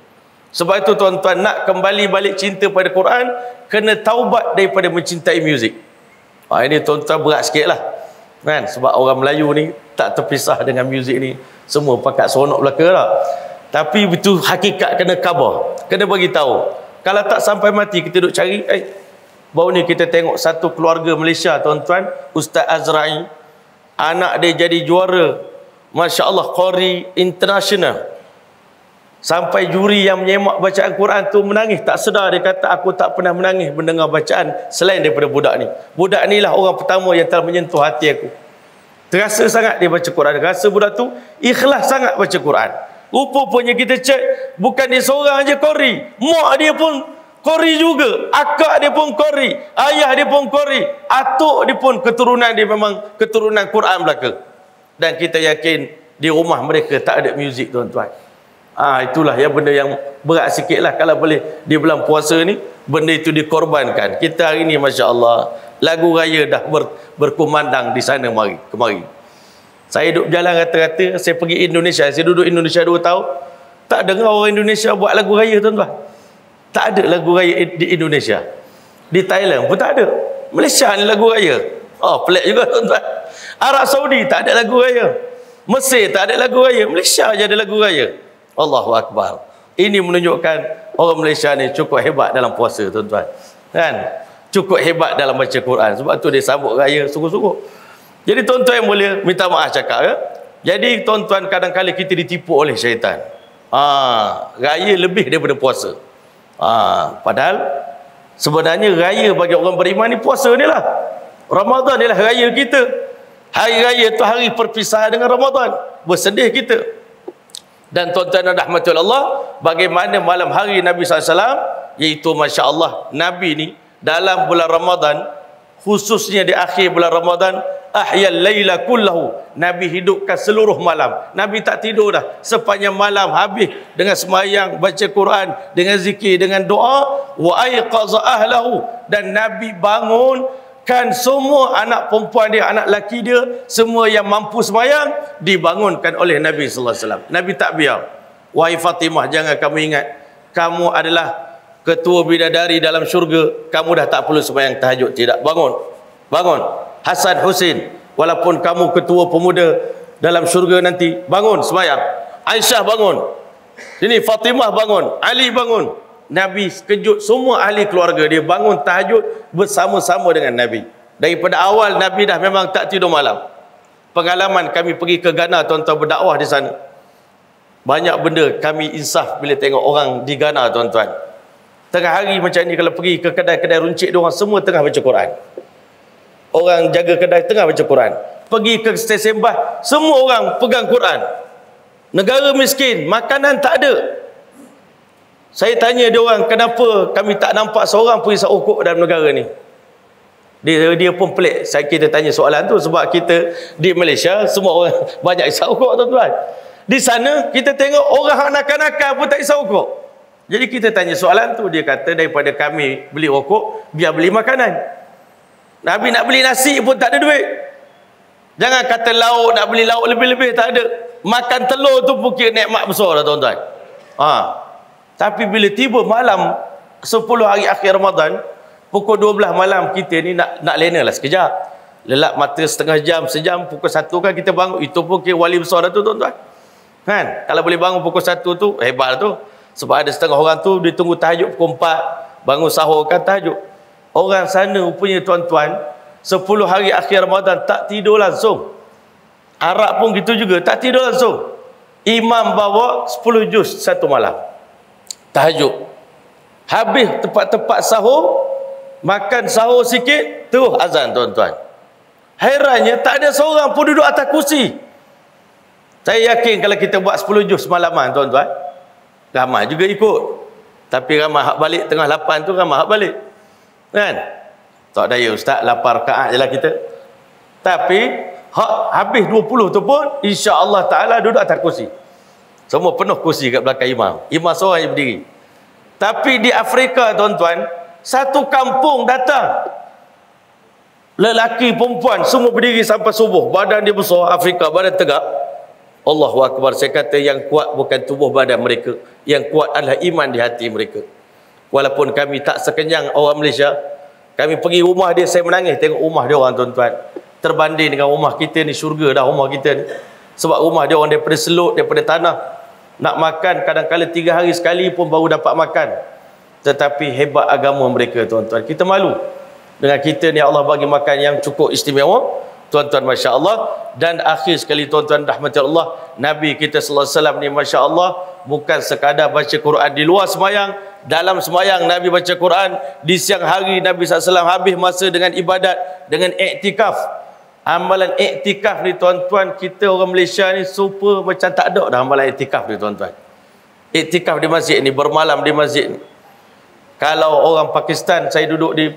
Sebab itu tuan-tuan, nak kembali balik cinta pada Quran, kena taubat daripada mencintai muzik. Ini tuan-tuan berat sikit lah kan? Sebab orang Melayu ni tak terpisah dengan muzik ni, semua pakat seronok belaka lah. Tapi itu hakikat kena khabar, kena bagi tahu. Kalau tak sampai mati kita duk cari. Baru ni kita tengok satu keluarga Malaysia tuan-tuan, Ustaz Azra'i, anak dia jadi juara, Masya Allah, Qari International. Sampai juri yang menyemak bacaan Quran tu menangis, tak sedar. Dia kata, aku tak pernah menangis mendengar bacaan selain daripada budak ni. Budak ni lah orang pertama yang telah menyentuh hati aku. Terasa sangat dia baca Quran. Rasa budak tu ikhlas sangat baca Quran. Rupanya kita cek, bukan dia seorang je Qari, mak dia pun Qari juga, akak dia pun Qari, ayah dia pun Qari, atuk dia pun keturunan dia memang keturunan Quran belaka. Dan kita yakin di rumah mereka tak ada muzik tuan-tuan. Itulah yang benda yang berat sikit lah. Kalau boleh di bulan puasa ni benda itu dikorbankan. Kita hari ni Masya Allah, lagu raya dah berkumandang di sana kemari. Saya duduk jalan rata-rata, saya pergi Indonesia, saya duduk Indonesia 2 tahun, tak dengar orang Indonesia buat lagu raya tuan-tuan. Tak ada lagu raya di Indonesia. Di Thailand pun tak ada. Malaysia ni lagu raya. Pelik juga tuan-tuan. Arab Saudi tak ada lagu raya. Mesir tak ada lagu raya. Malaysia je ada lagu raya. Allahu Akbar. Ini menunjukkan orang Malaysia ni cukup hebat dalam puasa tuan-tuan. Kan? Cukup hebat dalam baca Quran. Sebab tu dia sambut raya sungguh-sungguh. Jadi tuan-tuan yang boleh minta maaf cakap ya. Jadi tuan-tuan, kadang-kadang kita ditipu oleh syaitan. Raya lebih daripada puasa. Padahal sebenarnya raya bagi orang beriman ni puasa ni lah. Ramadan ni lah raya kita. Hari raya tu hari perpisahan dengan Ramadan. Bersedih kita. Dan tuan-tuan dan rahmatul Allah, bagaimana malam hari Nabi SAW, iaitu Masya Allah, Nabi ni dalam bulan Ramadan, khususnya di akhir bulan Ramadan, ahyal layla kullahu, Nabi hidupkan seluruh malam. Nabi tak tidur dah, sepanjang malam habis dengan sembahyang, baca Quran, dengan zikir, dengan doa. Wa ayqaza ahlahu, dan Nabi bangunkan semua anak perempuan dia, anak laki dia, semua yang mampu sembahyang dibangunkan oleh Nabi sallallahu alaihi wasallam. Nabi tak biar. Wahai Fatimah, jangan kamu ingat kamu adalah ketua bidadari dalam syurga, kamu dah tak perlu sembahyang tahajud. Tidak, bangun. Bangun. Hasan Husin, walaupun kamu ketua pemuda dalam syurga nanti, bangun sembahyang. Aisyah bangun. Sini Fatimah bangun, Ali bangun. Nabi kejut semua ahli keluarga dia bangun tahajud bersama-sama dengan Nabi. Daripada awal Nabi dah memang tak tidur malam. Pengalaman kami pergi ke Ghana tuan-tuan, berdakwah di sana. Banyak benda kami insaf bila tengok orang di Ghana tuan-tuan. Tengah hari macam ni kalau pergi ke kedai-kedai runcit dia orang semua tengah baca Quran. Orang jaga kedai tengah baca Quran. Pergi ke stesen bas semua orang pegang Quran. Negara miskin, makanan tak ada. Saya tanya dia orang, kenapa kami tak nampak seorang pun isap rokok dalam negara ni? Dia pun pelik. Kita tanya soalan tu sebab kita di Malaysia semua orang banyak isap rokok tuan-tuan. Di sana kita tengok orang nakal-nakal pun tak isap rokok. Jadi kita tanya soalan tu, dia kata daripada kami beli rokok, biar beli makanan. Nabi nak beli nasi pun tak ada duit. Jangan kata lauk, nak beli lauk lebih-lebih, tak ada. Makan telur tu pun kira nikmat besar dah tuan-tuan. Tapi bila tiba malam 10 hari akhir Ramadan, pukul 12 malam kita ni nak lena lah sekejap. Lelap mata setengah jam, sejam, pukul 1 kan kita bangun. Itu pun kira wali besar dah tu tuan-tuan. Kan? Kalau boleh bangun pukul 1 tu, hebat tu. Sebab ada setengah orang tu dia tunggu tahajud pukul 4, bangun sahur kan tahajud. Orang sana rupanya tuan-tuan, 10 hari akhir Ramadan tak tidur langsung. Arab pun gitu juga, tak tidur langsung. Imam bawa 10 juz satu malam. Tahajud. Habis tepat-tepat sahur, makan sahur sikit, terus azan tuan-tuan. Herannya tak ada seorang pun duduk atas kursi. Saya yakin kalau kita buat 10 juz semalaman tuan-tuan, ramai juga ikut. Tapi ramai hak balik tengah 8 tu, ramai hak balik. Kan? Tak daya ustaz, 8 rakaat je lah kita. Tapi hak habis 20 tu pun insya-Allah taala duduk atas kursi. Semua penuh kursi kat belakang imam. Imam seorang yang berdiri. Tapi di Afrika tuan-tuan, satu kampung datang. Lelaki, perempuan, semua berdiri sampai subuh. Badan dia besar, Afrika, badan tegak. Allahu Akbar. Saya kata yang kuat bukan tubuh badan mereka, yang kuat adalah iman di hati mereka. Walaupun kami tak sekenyang orang Malaysia, kami pergi rumah dia, saya menangis tengok rumah dia orang, tuan-tuan. Terbanding dengan rumah kita ni, syurga dah rumah kita ni. Sebab rumah dia orang daripada seluk, daripada tanah. Nak makan kadang-kadang 3 hari sekali pun baru dapat makan. Tetapi hebat agama mereka, tuan-tuan. Kita malu dengan kita ni, Allah bagi makan yang cukup istimewa, tuan-tuan, Masya Allah. Dan akhir sekali, tuan-tuan rahmati Allah, Nabi kita sallallahu alaihi wasallam ni, Masya Allah, bukan sekadar baca Quran di luar semayang. Dalam semayang Nabi baca Quran. Di siang hari Nabi SAW habis masa dengan ibadat, dengan iktikaf. Amalan iktikaf ni, tuan-tuan, kita orang Malaysia ni super macam tak ada dah amalan iktikaf ni, tuan-tuan. Iktikaf di masjid ni, bermalam di masjid ni. Kalau orang Pakistan, saya duduk di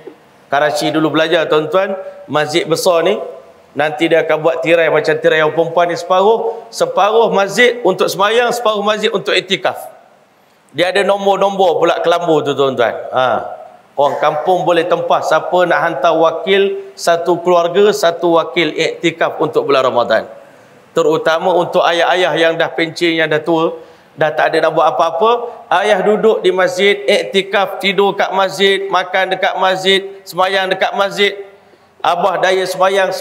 Karachi dulu belajar, tuan-tuan, masjid besar ni, nanti dia akan buat tirai macam tirai yang perempuan ni, separuh masjid untuk semayang, separuh masjid untuk iktikaf. Dia ada nombor-nombor pula kelambu tu, tuan-tuan. Orang kampung boleh tempah, siapa nak hantar wakil, satu keluarga, satu wakil iktikaf untuk bulan Ramadan. Terutama untuk ayah-ayah yang dah pencen, yang dah tua, dah tak ada nak buat apa-apa, ayah duduk di masjid, iktikaf, tidur kat masjid, makan dekat masjid, semayang dekat masjid. Abah daya semayang,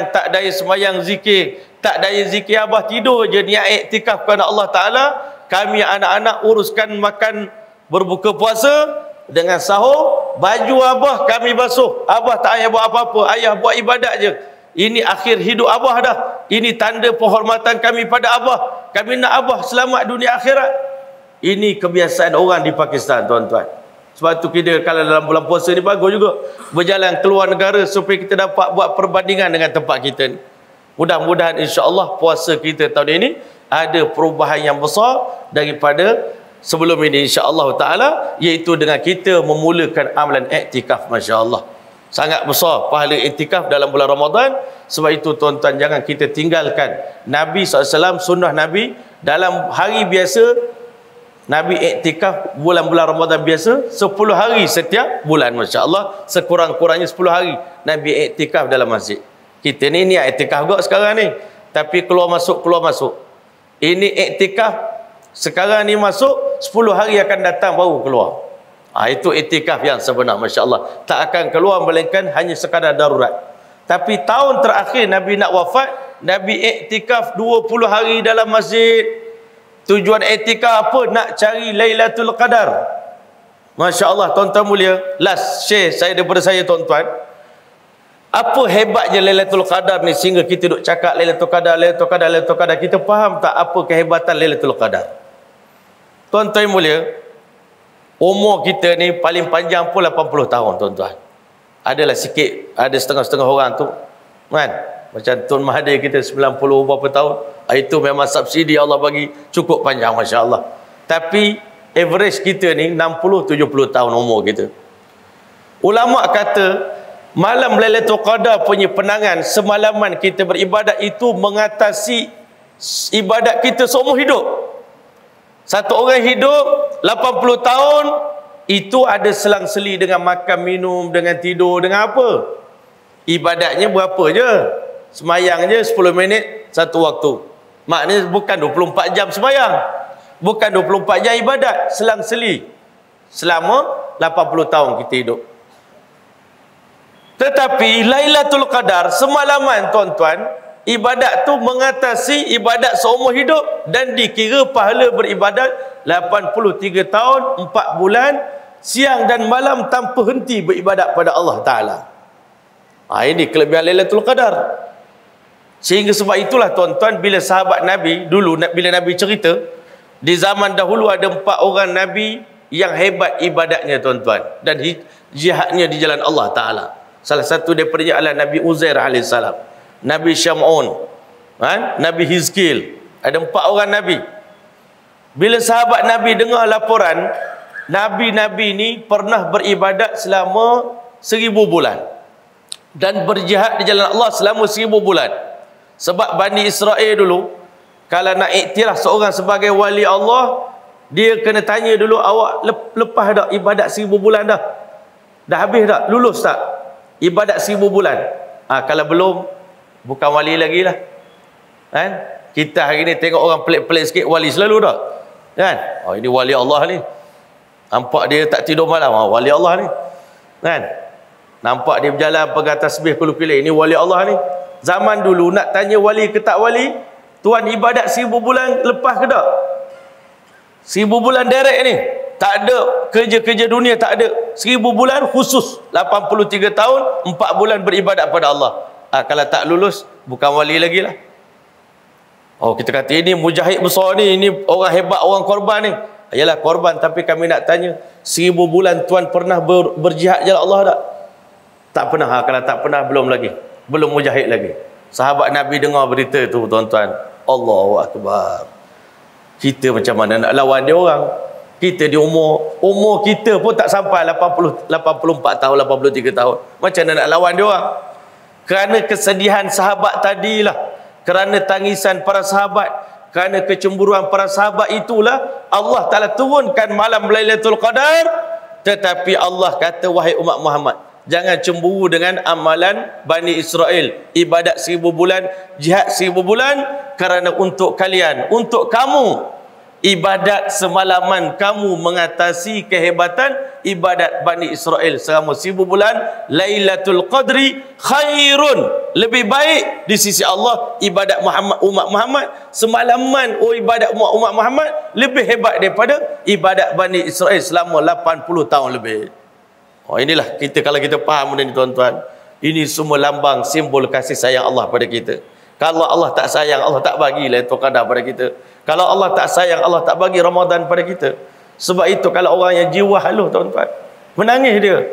tak daya semayang zikir, tak daya zikir, abah tidur je niat iktikaf kerana Allah Ta'ala. Kami anak-anak uruskan makan berbuka puasa, dengan sahur, baju abah kami basuh. Abah tak payah buat apa-apa, ayah buat ibadat je. Ini akhir hidup abah dah. Ini tanda penghormatan kami pada abah. Kami nak abah selamat dunia akhirat. Ini kebiasaan orang di Pakistan, tuan-tuan. Sebab tu kita kalau dalam bulan puasa ni bagus juga berjalan keluar negara supaya kita dapat buat perbandingan dengan tempat kita ni. Mudah-mudahan insya-Allah puasa kita tahun ini ada perubahan yang besar daripada sebelum ini, insya-Allah taala, iaitu dengan kita memulakan amalan iktikaf. Masya-Allah, sangat besar pahala iktikaf dalam bulan Ramadan. Sebab itu, tuan-tuan, jangan kita tinggalkan Nabi SAW, sunnah Nabi dalam hari biasa. Nabi iktikaf bulan-bulan Ramadan biasa 10 hari setiap bulan. Masya-Allah, sekurang-kurangnya 10 hari Nabi iktikaf dalam masjid. Kita ni niat iktikaf juga sekarang ni, tapi keluar masuk. Ini iktikaf sekarang ni masuk, 10 hari akan datang baru keluar. Itu iktikaf yang sebenar. Masya-Allah, tak akan keluar melainkan hanya sekadar darurat. Tapi tahun terakhir Nabi nak wafat, Nabi iktikaf 20 hari dalam masjid. Tujuan iktikaf apa? Nak cari Lailatul Qadar. Masya-Allah, tuan-tuan mulia, last share saya daripada saya, tuan-tuan. Apa hebatnya Lailatul Qadar ni sehingga kita duk cakap Lailatul Qadar, Lailatul Qadar, Lailatul Qadar. Kita faham tak apa kehebatan Lailatul Qadar? Tuan-tuan mulia, umur kita ni paling panjang pun 80 tahun, tuan-tuan. Adalah sikit, ada setengah-setengah orang tu, kan? Macam Tun Mahathir kita 90 berapa tahun. Itu memang subsidi Allah bagi cukup panjang, masya-Allah. Tapi average kita ni 60-70 tahun umur kita. Ulama kata malam Lailatul Qadar punya penangan, semalaman kita beribadat itu mengatasi ibadat kita seumur hidup. Satu orang hidup 80 tahun, itu ada selang-seli dengan makan, minum, dengan tidur, dengan apa? Ibadatnya berapa je? Semayang je 10 minit satu waktu. Maknanya bukan 24 jam semayang, bukan 24 jam ibadat, selang-seli selama 80 tahun kita hidup. Tetapi Lailatul Qadar semalaman, tuan-tuan, ibadat tu mengatasi ibadat seumur hidup dan dikira pahala beribadat 83 tahun 4 bulan siang dan malam tanpa henti beribadat pada Allah Ta'ala. Ini kelebihan Lailatul Qadar. Sehingga sebab itulah, tuan-tuan, bila sahabat Nabi dulu, bila Nabi cerita di zaman dahulu ada 4 orang Nabi yang hebat ibadatnya, tuan-tuan, dan jihadnya di jalan Allah Ta'ala. Salah satu daripadanya adalah Nabi Uzair AS, Nabi Syam'un, Nabi Hizkil. Ada 4 orang Nabi. Bila sahabat Nabi dengar laporan, Nabi-Nabi ni pernah beribadat selama 1000 bulan dan berjihad di jalan Allah selama 1000 bulan. Sebab Bani Israel dulu, kalau nak iktiraf seorang sebagai wali Allah, dia kena tanya dulu, awak lepas dah ibadat 1000 bulan dah? Dah habis tak? Lulus tak? Ibadat 1000 bulan? Kalau belum, bukan wali lagi lah. Kita hari ni tengok orang pelik-pelik sikit wali selalu tak? Kan? Oh, ini wali Allah ni. Nampak dia tak tidur malam, oh, wali Allah ni. Kan? Nampak dia berjalan pegang tasbih kelu-kelu, ini wali Allah ni. Zaman dulu nak tanya wali ke tak wali, tuan ibadat 1000 bulan lepas ke tak? 1000 bulan direct ni. Tak ada kerja-kerja dunia, tak ada. 1000 bulan khusus, 83 tahun, 4 bulan beribadat pada Allah. Kalau tak lulus, bukan wali lagi lah. Oh, kita kata ini mujahid besar ni, ini orang hebat, orang korban ni. Yalah korban, tapi kami nak tanya, 1000 bulan tuan pernah berjihad jalan Allah tak? Tak pernah. Kalau tak pernah, belum lagi. Belum mujahid lagi. Sahabat Nabi dengar berita tu, tuan-tuan. Allahu Akbar. Kita macam mana nak lawan dia orang? Kita di umur kita pun tak sampai 84 tahun, 83 tahun. Macam mana nak lawan dia orang? Kerana kesedihan sahabat tadilah, kerana tangisan para sahabat, kerana kecemburuan para sahabat itulah Allah Ta'ala turunkan malam Lailatul Qadar. Tetapi Allah kata, wahai umat Muhammad, jangan cemburu dengan amalan Bani Israel, ibadat 1000 bulan, jihad 1000 bulan, kerana untuk kalian, untuk kamu, ibadat semalaman kamu mengatasi kehebatan ibadat Bani Israel selama 1000 bulan. Lailatul Qadri khairun, lebih baik di sisi Allah ibadat umat Muhammad semalaman. Ibadat umat Muhammad lebih hebat daripada ibadat Bani Israel selama 80 tahun lebih. Inilah kita, kalau kita faham benda ni tuan-tuan, ini semua lambang simbol kasih sayang Allah pada kita. Kalau Allah tak sayang, Allah tak bagi Lailatul Qadar pada kita. Kalau Allah tak sayang, Allah tak bagi Ramadan pada kita. Sebab itu kalau orang yang jiwa haluh tuan-tuan, menangis dia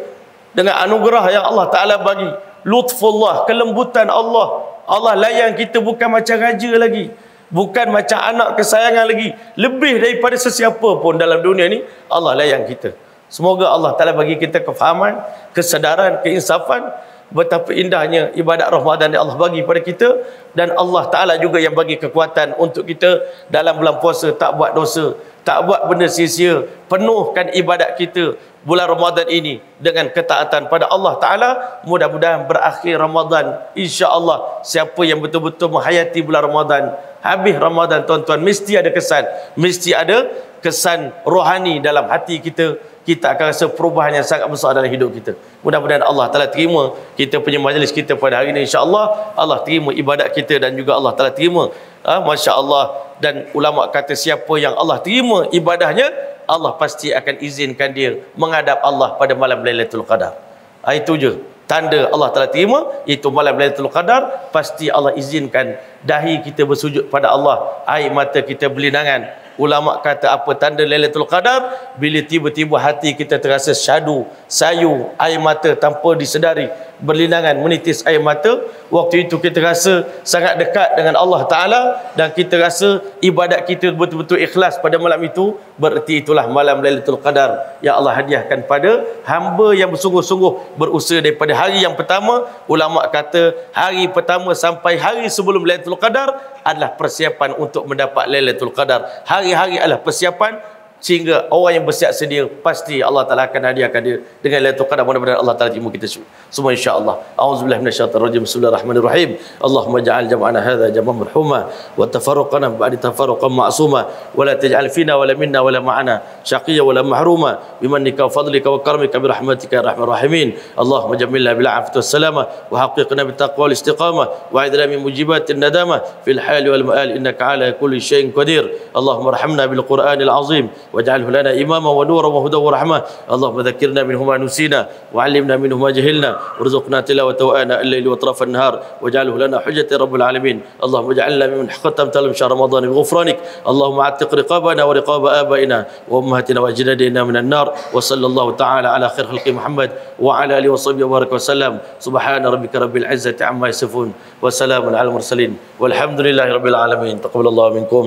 dengan anugerah yang Allah Ta'ala bagi, lutfullah, kelembutan Allah. Allah layan kita bukan macam raja lagi, bukan macam anak kesayangan lagi. Lebih daripada sesiapa pun dalam dunia ni, Allah layan kita. Semoga Allah Ta'ala bagi kita kefahaman, kesedaran, keinsafan betapa indahnya ibadat Ramadan yang Allah bagi pada kita. Dan Allah Ta'ala juga yang bagi kekuatan untuk kita dalam bulan puasa tak buat dosa, tak buat benda sia-sia. Penuhkan ibadat kita bulan Ramadan ini dengan ketaatan pada Allah Ta'ala. Mudah-mudahan berakhir Ramadan, insya-Allah siapa yang betul-betul menghayati bulan Ramadan, habis Ramadan tuan-tuan, mesti ada kesan, mesti ada kesan rohani dalam hati kita. Kita akan rasa perubahan yang sangat besar dalam hidup kita. Mudah-mudahan Allah Ta'ala terima kita punya majlis kita pada hari ini, insya-Allah. Allah terima ibadat kita dan juga Allah Ta'ala terima, masya-Allah. Dan ulama kata siapa yang Allah terima ibadahnya, Allah pasti akan izinkan dia menghadap Allah pada malam Lailatul Qadar. Itu je tanda Allah Ta'ala terima, itu malam Lailatul Qadar. Pasti Allah izinkan dahi kita bersujud pada Allah, air mata kita berlinangan. Ulama kata apa tanda Lailatul Qadar? Bila tiba-tiba hati kita terasa syadu, sayu, air mata tanpa disedari berlinangan menitis air mata. Waktu itu kita rasa sangat dekat dengan Allah Ta'ala, dan kita rasa ibadat kita betul-betul ikhlas pada malam itu. Bererti itulah malam Lailatul Qadar yang Allah hadiahkan pada hamba yang bersungguh-sungguh berusaha daripada hari yang pertama. Ulama kata hari pertama sampai hari sebelum Lailatul Qadar adalah persiapan untuk mendapat Lailatul Qadar. Hari-hari adalah persiapan, sehingga orang yang bersiap sedia pasti Allah Ta'ala akan hadiahkan dia dengan Lailatul Qadar. Mudah-mudahan Allah Ta'ala terima kita semua, insya-Allah. A'udzubillahi minasyaitonir rajim. Bismillahirrahmanirrahim. Allahumma ja'al jam'ana hadza jam'an marhuma wa tafarruqana ba'da tafarruqan ma'suma wa la taj'al fina wa la minna wa la ma'ana syaqiyya wa la mahruma bimannika wa fadlika wa karamika bi rahmatika ya arhamar rahimin. Allahumma jammilna bil 'afwati was salama wa haqqiqna bit taqwa wal istiqamah wa a'idna min mujibatin nadama fil hali wal ma'al innaka 'ala kulli syai'in qadir. Allahumma arhamna bil Qur'anil 'azim واجعله لنا إماما ونورا وهدى ورحمة. اللهم ذكرنا منه ما نسينا وعلمنا منه ما جهلنا وارزقنا تلاوته آناء الليل وأطراف النهار واجعله لنا حجة رب العالمين. اللهم اجعلنا ممن ختمت لهم شهر رمضان بغفرانك. اللهم اعتق رقابنا ورقاب آبائنا وأمهاتنا وأجدادنا من النار. وصلى الله تعالى على خير خلق محمد وعلى آله وصحبه وبارك وسلم. سبحان ربك رب العزة عما يصفون وسلام على المرسلين والحمد لله رب العالمين. تقبل الله منكم.